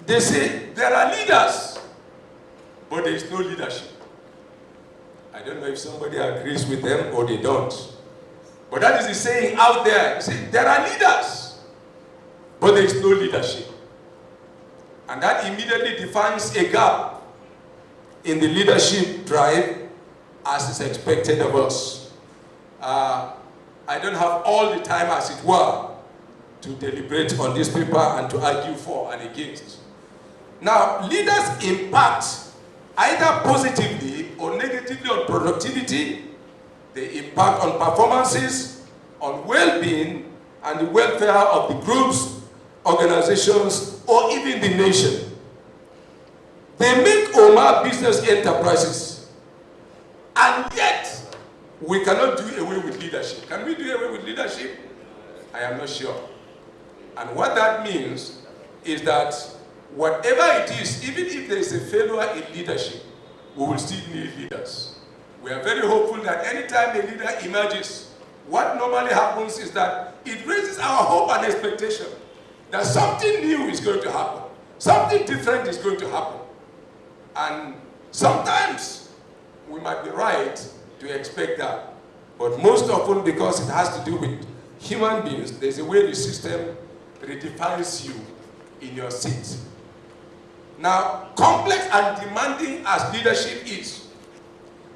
They say there are leaders, but there is no leadership. I don't know if somebody agrees with them or they don't. But that is the saying out there. They say there are leaders, but there is no leadership. And that immediately defines a gap in the leadership drive as is expected of us. I don't have all the time, as it were, to deliberate on this paper and to argue for and against. Now, leaders impact either positively or negatively on productivity. They impact on performances, on well-being, and the welfare of the groups, organizations, or even the nation. They make Omar business enterprises, and yet we cannot do away with leadership. Can we do away with leadership? I am not sure. And what that means is that whatever it is, even if there is a failure in leadership, we will still need leaders. We are very hopeful that anytime a leader emerges, what normally happens is that it raises our hope and expectation that something new is going to happen, something different is going to happen. And sometimes we might be right to expect that. But most often, because it has to do with human beings, there's a way the system redefines you in your seat. Now, complex and demanding as leadership is,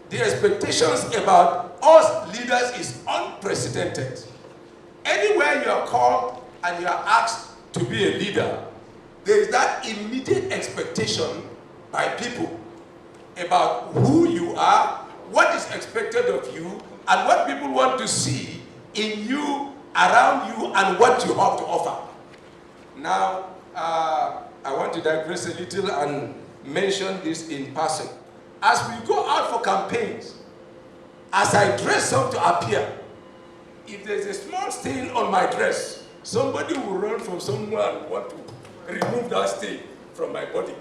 the expectations about us leaders is unprecedented. Anywhere you are called and you are asked to be a leader, there is that immediate expectation by people about who you are, what is expected of you, and what people want to see in you, around you, and what you have to offer. Now, I want to digress a little and mention this in passing. As we go out for campaigns, as I dress up to appear, if there's a small stain on my dress, somebody will run from somewhere and want to remove that stain from my body.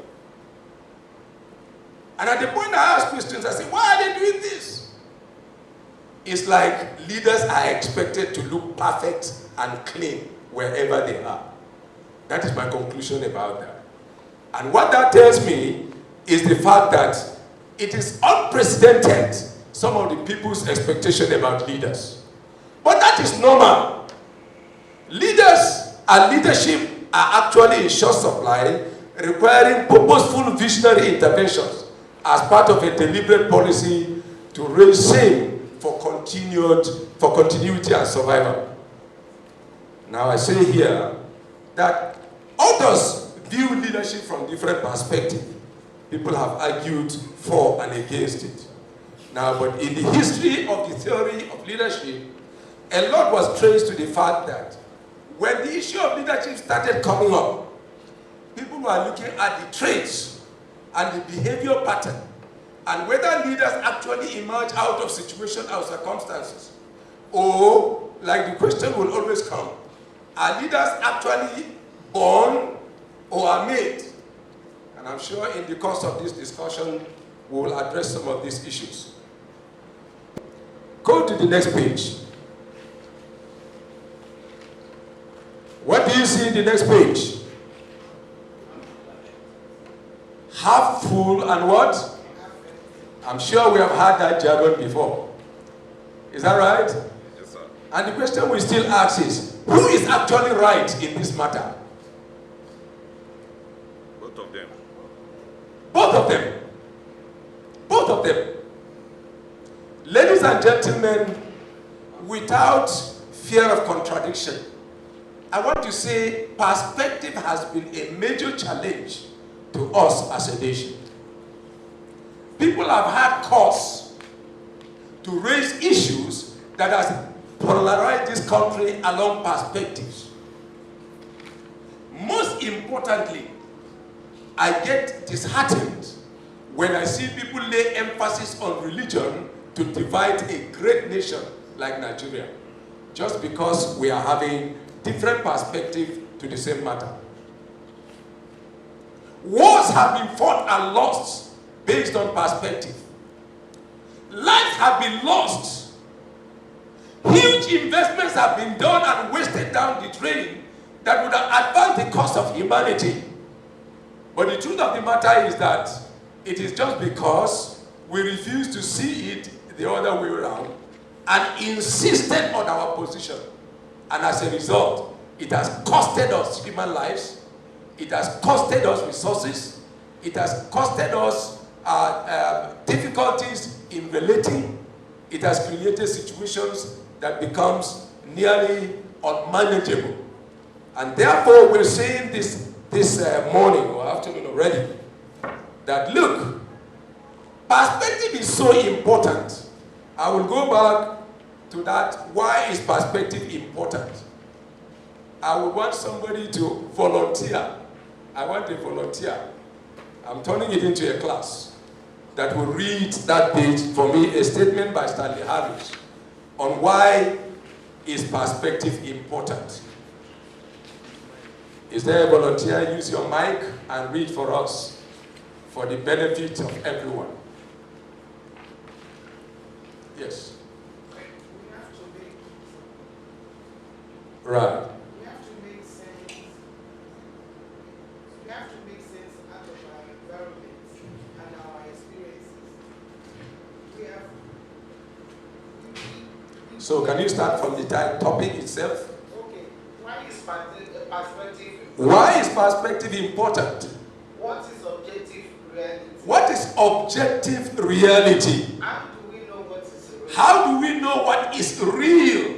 And at the point I ask questions, I say, why are they doing this? It's like leaders are expected to look perfect and clean wherever they are. That is my conclusion about that. And what that tells me is the fact that it is unprecedented, some of the people's expectation about leaders. But that is normal. Leaders and leadership are actually in short supply, requiring purposeful visionary interventions as part of a deliberate policy to raise shame for continuity and survival. Now I say here that others view leadership from different perspectives. People have argued for and against it. Now, but in the history of the theory of leadership, a lot was traced to the fact that when the issue of leadership started coming up, people were looking at the traits and the behavior pattern and whether leaders actually emerge out of situation or circumstances. Or, like the question will always come, are leaders actually born or are made? And I'm sure in the course of this discussion, we will address some of these issues. Go to the next page. What do you see in the next page? Half full and what? I'm sure we have heard that jargon before. Is that right? Yes, sir. And the question we still ask is, who is actually right in this matter? Both of them. Both of them. Both of them. Ladies and gentlemen, without fear of contradiction, I want to say perspective has been a major challenge to us as a nation. People have had cause to raise issues that has polarized this country along perspectives. Most importantly, I get disheartened when I see people lay emphasis on religion to divide a great nation like Nigeria, just because we are having different perspective to the same matter. Wars have been fought and lost based on perspective. Lives have been lost. Huge investments have been done and wasted down the drain that would have advanced the cause of humanity. But the truth of the matter is that it is just because we refuse to see it the other way around and insisted on our position. And as a result, it has costed us human lives, it has costed us resources, it has costed us difficulties in relating, it has created situations that becomes nearly unmanageable. And therefore, we're saying this morning or afternoon already, that look, perspective is so important. I will go back to that. Why is perspective important? I would want somebody to volunteer. I want a volunteer. I'm turning it into a class that will read that page for me, a statement by Stanley Harris on why is perspective important. Is there a volunteer? Use your mic and read for us for the benefit of everyone. Yes. Right. We have to make sense. We have to make sense out of our environment and our experiences. So can you start from the topic itself? Okay. Why is perspective important? Why is perspective important? What is objective reality? What is objective reality? How do we know what is real? How do we know what is real?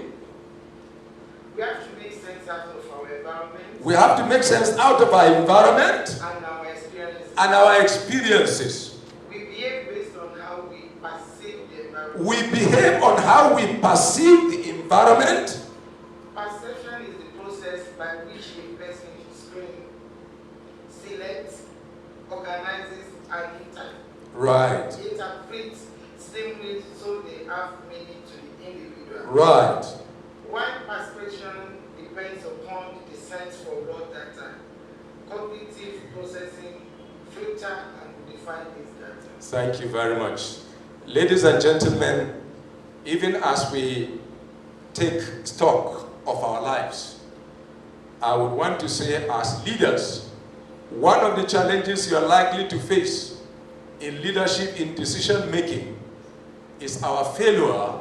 We have to make sense out of our environment. We have to make sense out of our environment And our experiences. and our experiences. We behave based on how we perceive the environment. We behave on how we perceive the environment. Perception is the process by which a person selects, organizes, and interprets stimuli so they have meaning to the individual. Right. While perception depends upon the sense for raw data, cognitive processing filter and define this data. Thank you very much. Ladies and gentlemen, even as we take stock of our lives, I would want to say as leaders, one of the challenges you are likely to face in leadership in decision making is our failure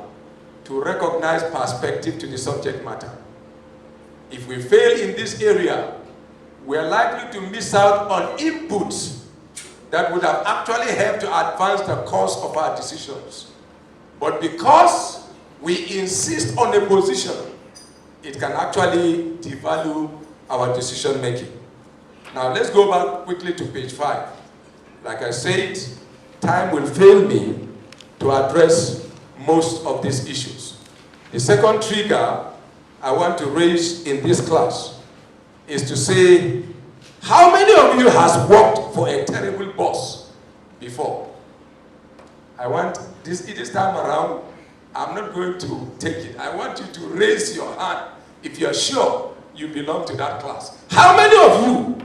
to recognize perspective to the subject matter. If we fail in this area, we are likely to miss out on inputs that would have actually helped to advance the course of our decisions. But because we insist on a position, it can actually devalue our decision making. Now let's go back quickly to page 5. Like I said, time will fail me to address most of these issues. The second trigger I want to raise in this class is to say, how many of you has worked for a terrible boss before? I want this time around, I'm not going to take it. I want you to raise your hand if you're sure you belong to that class. How many of you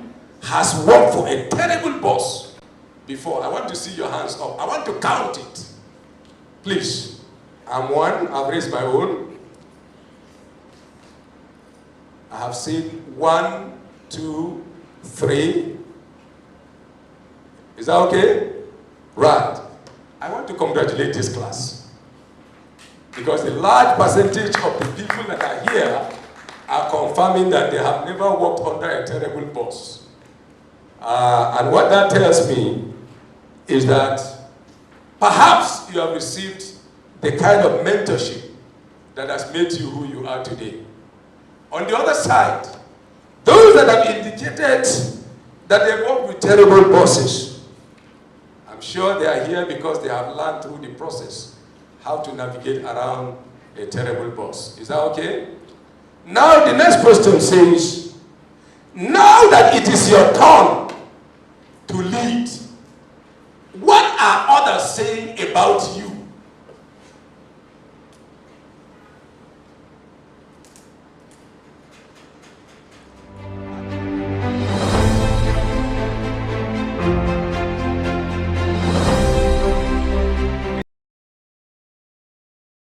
has worked for a terrible boss before? I want to see your hands up. I want to count it. Please. I'm one. I've raised my own. I have seen 1, 2, 3. Is that okay? Right. I want to congratulate this class, because a large percentage of the people that are here are confirming that they have never worked under a terrible boss. And what that tells me is that perhaps you have received the kind of mentorship that has made you who you are today. On the other side, those that have indicated that they work with terrible bosses, I'm sure they are here because they have learned through the process how to navigate around a terrible boss. Is that okay? Now the next question says, now that it is your turn to lead, what are others saying about you?